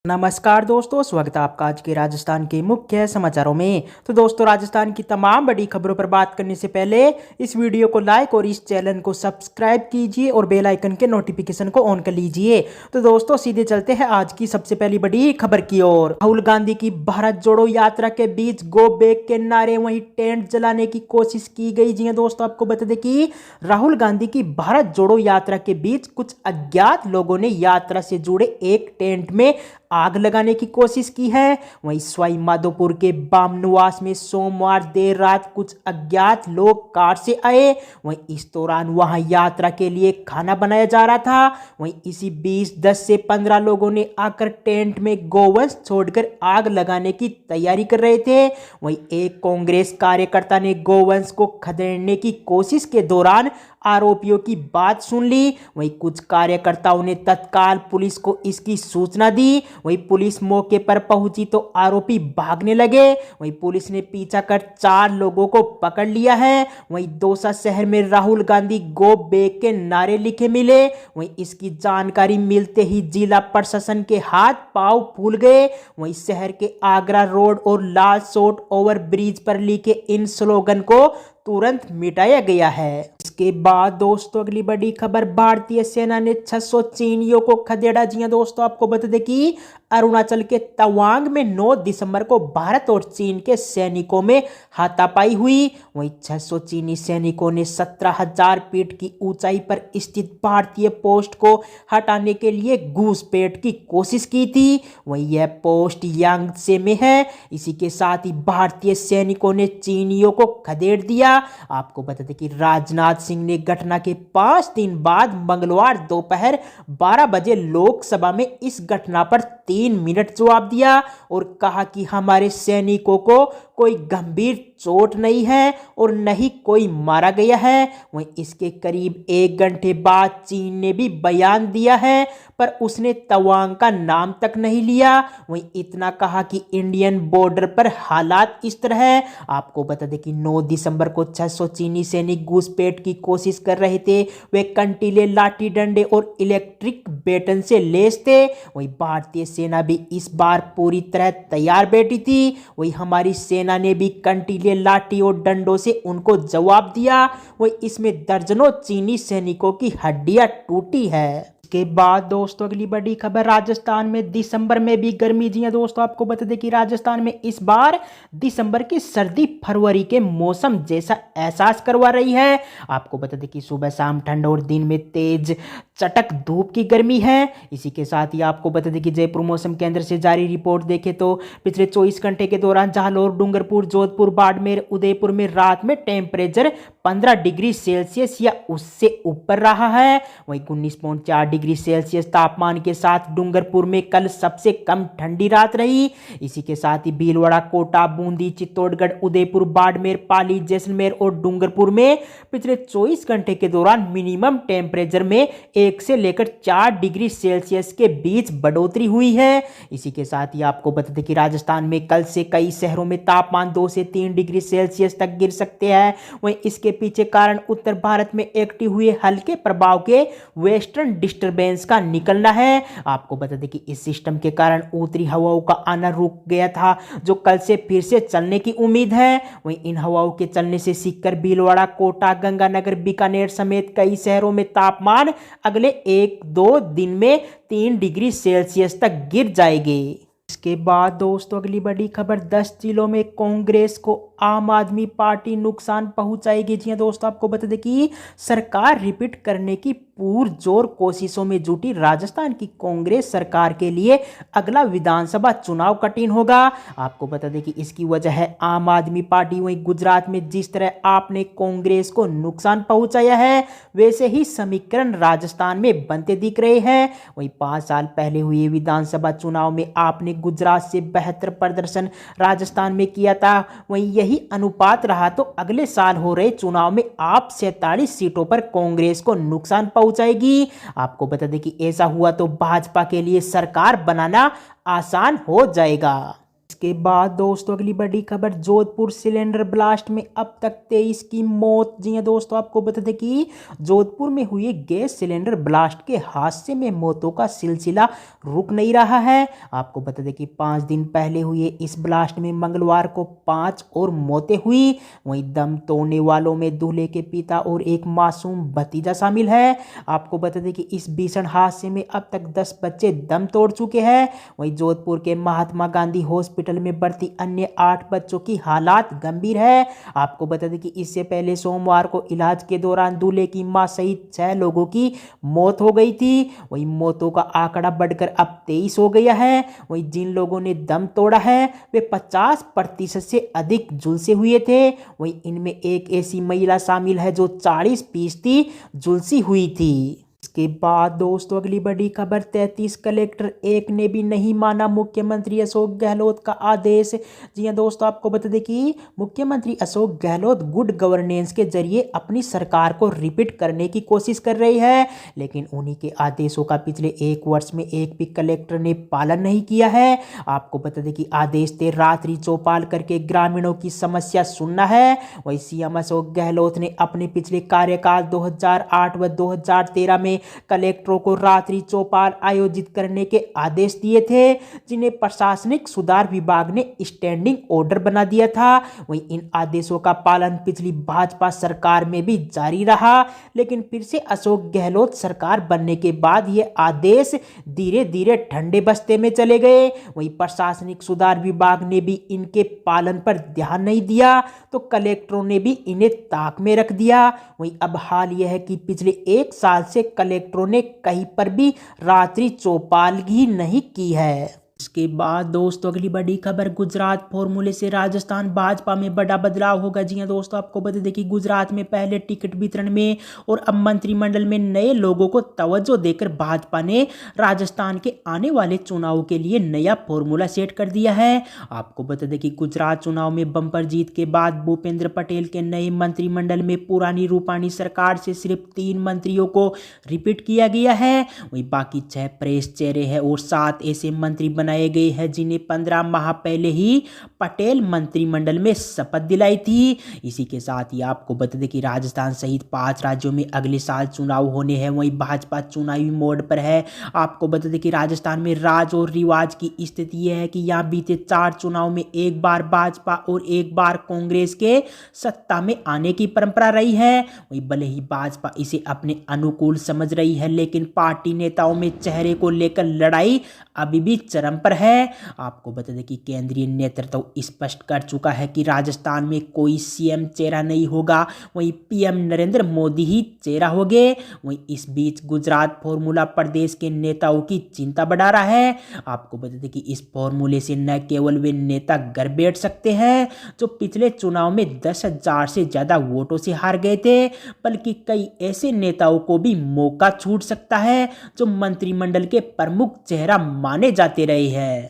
नमस्कार दोस्तों, स्वागत है आपका आज के राजस्थान के मुख्य समाचारों में। तो दोस्तों, राजस्थान की तमाम बड़ी खबरों पर बात करने से पहले इस वीडियो को लाइक और इस चैनल को सब्सक्राइब कीजिए और बेल आइकन के नोटिफिकेशन को ऑन कर लीजिए। तो दोस्तों, सीधे चलते हैं आज की सबसे पहली बड़ी खबर की ओर। राहुल गांधी की भारत जोड़ो यात्रा के बीच गो बैक के नारे वहीं टेंट जलाने की कोशिश की गई। जी हां दोस्तों, आपको बता दें कि राहुल गांधी की भारत जोड़ो यात्रा के बीच कुछ अज्ञात लोगों ने यात्रा से जुड़े एक टेंट में आग लगाने की कोशिश की है। वहीं सवाई माधोपुर के बामनुवास में सोमवार देर रात कुछ अज्ञात लोग कार से आए। वहीं इस दौरान वहां यात्रा के लिए खाना बनाया जा रहा था। वहीं इसी बीच 10 से 15 लोगों ने आकर टेंट में गोवंश छोड़कर आग लगाने की तैयारी कर रहे थे। वहीं एक कांग्रेस कार्यकर्ता ने गोवंश को खदेड़ने की कोशिश के दौरान आरोपियों की बात सुन ली। वहीं कुछ कार्यकर्ताओं ने तत्काल पुलिस को इसकी सूचना दी। वहीं पुलिस मौके पर पहुंची तो आरोपी भागने लगे। वहीं पुलिस ने पीछा कर 4 लोगों को पकड़ लिया है। वहीं दौसा शहर में राहुल गांधी गो बैक के नारे लिखे मिले। वहीं इसकी जानकारी मिलते ही जिला प्रशासन के हाथ पांव फूल गए। वहीं शहर के आगरा रोड और लाल सोट ओवर ब्रिज पर लिखे इन स्लोगन को तुरंत मिटाया गया है। इसके बाद दोस्तों, अगली बड़ी खबर, भारतीय सेना ने 600 चीनियों को खदेड़ा। जी हां दोस्तों, आपको बता दें कि अरुणाचल के तवांग में 9 दिसंबर को भारत और चीन के सैनिकों में हाथापाई हुई। वहीं 600 चीनी सैनिकों ने 17,000 फीट की ऊंचाई पर स्थित भारतीय पोस्ट को हटाने के लिए घुसपैठ की कोशिश की थी। वहीं यह पोस्ट यांगत्से में है। इसी के साथ ही भारतीय सैनिकों ने चीनियों को खदेड़ दिया। आपको बता दें कि राजनाथ सिंह ने घटना के 5 दिन बाद मंगलवार दोपहर 12 बजे लोकसभा में इस घटना पर 3 मिनट जवाब दिया और कहा कि हमारे सैनिकों को कोई गंभीर चोट नहीं है और न ही कोई मारा गया है। वहीं इसके करीब 1 घंटे बाद चीन ने भी बयान दिया है, पर उसने तवांग का नाम तक नहीं लिया। वहीं इतना कहा कि इंडियन बॉर्डर पर हालात इस तरह है। आपको बता दें कि 9 दिसंबर को 600 चीनी सैनिक घुसपैठ की कोशिश कर रहे थे। वे कंटीले, लाठी डंडे और इलेक्ट्रिक बैटन से लैस थे। वहीं भारतीय सेना भी इस बार पूरी तरह तैयार बैठी थी। वहीं हमारी सेना ने भी कंटीले, लाठी और डंडों से उनको जवाब दिया। वहीं इसमें दर्जनों चीनी सैनिकों की हड्डियां टूटी है। के बाद दोस्तों, अगली बड़ी खबर, राजस्थान में दिसंबर में भी गर्मी। जी हां दोस्तों, आपको बता दें कि राजस्थान में इस बार दिसंबर की सर्दी फरवरी के मौसम जैसा एहसास करवा रही है। आपको बता दें कि सुबह शाम ठंड और दिन में तेज चटक धूप की गर्मी है। इसी के साथ ही आपको बता दें कि जयपुर मौसम केंद्र से जारी रिपोर्ट देखें तो पिछले 24 घंटे के दौरान जालौर, डूंगरपुर, जोधपुर, बाड़मेर, उदयपुर में रात में टेम्परेचर 15 डिग्री सेल्सियस या उससे ऊपर रहा है। वहीं 19.4 डिग्री सेल्सियस तापमान के साथ डूंगरपुर में कल सबसे कम ठंडी रात रही। इसी के साथ ही भीलवाड़ा, कोटा, बूंदी, चित्तौड़गढ़, उदयपुर, बाड़मेर, पाली, जैसलमेर और डूंगरपुर में पिछले 24 घंटे के दौरान मिनिमम टेम्परेचर में 1 से लेकर 4 डिग्री सेल्सियस के बीच बढ़ोतरी हुई है। इसी के साथ ही आपको बता दें कि राजस्थान में कल से कई शहरों में तापमान 2 से 3 डिग्री सेल्सियस तक गिर सकते हैं। वहीं इसके पीछे कारण उत्तर भारत में एक्टिव हुए हल्के प्रभाव के वेस्टर्न डिस्टर्बेंस का निकलना है। आपको बता दें कि इस सिस्टम के कारण उत्तरी हवाओं का आना रुक गया था, जो कल से फिर से चलने की उम्मीद है। वहीं इन हवाओं के चलने से सीकर, भीलवाड़ा, कोटा, गंगानगर, बीकानेर समेत कई शहरों में तापमान अगले 1-2 दिन में 3 डिग्री सेल्सियस तक गिर जाएंगे। इसके बाद दोस्तों, अगली बड़ी खबर, 10 जिलों में कांग्रेस को आम आदमी पार्टी नुकसान पहुंचाएगी। जी हां दोस्तों, आपको बता दें कि सरकार रिपीट करने की पुरजोर कोशिशों में जुटी राजस्थान की कांग्रेस सरकार के लिए अगला विधानसभा चुनाव कठिन होगा। आपको बता दें कि इसकी वजह है आम आदमी पार्टी। वहीं गुजरात में जिस तरह आपने कांग्रेस को नुकसान पहुंचाया है, वैसे ही समीकरण राजस्थान में बनते दिख रहे हैं। वहीं 5 साल पहले हुए विधानसभा चुनाव में आपने गुजरात से बेहतर प्रदर्शन राजस्थान में किया था। वहीं यही अनुपात रहा तो अगले साल हो रहे चुनाव में आप 47 सीटों पर कांग्रेस को नुकसान पहुंचाएगी। आपको बता दें कि ऐसा हुआ तो भाजपा के लिए सरकार बनाना आसान हो जाएगा। इसके बाद दोस्तों अगली बड़ी खबर, जोधपुर सिलेंडर ब्लास्ट में अब तक 23 की मौत। जी हां दोस्तों, आपको बता दें कि जोधपुर में हुए गैस सिलेंडर ब्लास्ट के हादसे में मौतों का सिलसिला रुक नहीं रहा है। आपको बता दें कि 5 दिन पहले हुए इस ब्लास्ट में मंगलवार को 5 और मौतें हुई। वहीं दम तोड़ने वालों में दूल्हे के पिता और एक मासूम भतीजा शामिल है। आपको बता दें कि इस भीषण हादसे में अब तक 10 बच्चे दम तोड़ चुके हैं। वहीं जोधपुर के महात्मा गांधी हॉस्पिटल में भर्ती अन्य 8 बच्चों की हालात गंभीर है। आपको बता दें कि इससे पहले सोमवार को इलाज के दौरान दूल्हे की मां सहित 6 लोगों की मौत हो गई थी। वहीं मौतों का आंकड़ा बढ़कर अब 23 हो गया है। वहीं जिन लोगों ने दम तोड़ा है वे 50% से अधिक झुलसे हुए थे। वहीं इनमें एक ऐसी महिला शामिल है जो 40% झुलसी हुई थी। इसके बाद दोस्तों अगली बड़ी खबर, 33 कलेक्टर एक ने भी नहीं माना मुख्यमंत्री अशोक गहलोत का आदेश। जी हां दोस्तों, आपको बता दें कि मुख्यमंत्री अशोक गहलोत गुड गवर्नेंस के जरिए अपनी सरकार को रिपीट करने की कोशिश कर रही है, लेकिन उन्हीं के आदेशों का पिछले 1 वर्ष में एक भी कलेक्टर ने पालन नहीं किया है। आपको बता दें कि आदेश थे रात्रि चौपाल करके ग्रामीणों की समस्या सुनना है। वही सीएम अशोक गहलोत ने अपने पिछले कार्यकाल 2008 व 2013 में कलेक्टरों को रात्रि चौपाल आयोजित करने के आदेश दिए थे, जिन्हें प्रशासनिक सुधार विभाग ने स्टैंडिंग ऑर्डर बना दिया था। वहीं इन आदेशों का पालन पिछली भाजपा सरकार में भी जारी रहा, लेकिन फिर से अशोक गहलोत सरकार बनने के बाद ये आदेश धीरे धीरे ठंडे बस्ते में चले गए। वहीं प्रशासनिक सुधार विभाग ने भी इनके पालन पर ध्यान नहीं दिया, तो कलेक्टरों ने भी इन्हें ताक में रख दिया। वहीं अब हाल यह है कि पिछले 1 साल से कलेक्टरों ने कहीं पर भी रात्रि चौपाल ही नहीं की है। इसके बाद दोस्तों अगली बड़ी खबर, गुजरात फॉर्मूले से राजस्थान भाजपा में बड़ा बदलाव होगा। जी हां दोस्तों, आपको बता दें कि गुजरात में पहले टिकट वितरण में और अब मंत्रिमंडल में नए लोगों को तवज्जो देकर भाजपा ने राजस्थान के आने वाले चुनाव के लिए नया फॉर्मूला सेट कर दिया है। आपको बता दें कि गुजरात चुनाव में बम्पर जीत के बाद भूपेंद्र पटेल के नए मंत्रिमंडल में पुरानी रूपानी सरकार से सिर्फ 3 मंत्रियों को रिपीट किया गया है। वहीं बाकी 6 प्रेस चेहरे हैं और 7 ऐसे मंत्री बनाए गए हैं जिन्हें 15 माह पहले ही पटेल मंत्रिमंडल में शपथ दिलाई थी। इसी के साथ ही आपको बता दें कि राजस्थान सहित 5 राज्यों में अगले साल चुनाव होने हैं। वहीं भाजपा चुनावी मोड पर है। आपको बता दें कि राजस्थान में राज और रिवाज की स्थिति यह है कि यहाँ बीते 4 चुनाव में एक बार भाजपा और एक बार कांग्रेस के सत्ता में आने की परंपरा रही है। वहीं भले ही भाजपा इसे अपने अनुकूल समझ रही है, लेकिन पार्टी नेताओं में चेहरे को लेकर लड़ाई अभी भी चरम पर है। आपको बता दें कि केंद्रीय नेतृत्व स्पष्ट कर चुका है कि राजस्थान में कोई सीएम चेहरा नहीं होगा, वहीं पीएम नरेंद्र मोदी ही चेहरा होंगे। वहीं इस बीच गुजरात फॉर्मूला प्रदेश के नेताओं की चिंता बढ़ा रहा है। आपको बता दें कि इस फॉर्मूले से न केवल वे नेता घर बैठ सकते हैं जो पिछले चुनाव में 10,000 से ज्यादा वोटों से हार गए थे, बल्कि कई ऐसे नेताओं को भी मौका छूट सकता है जो मंत्रिमंडल के प्रमुख चेहरा माने जाते रहे हैं।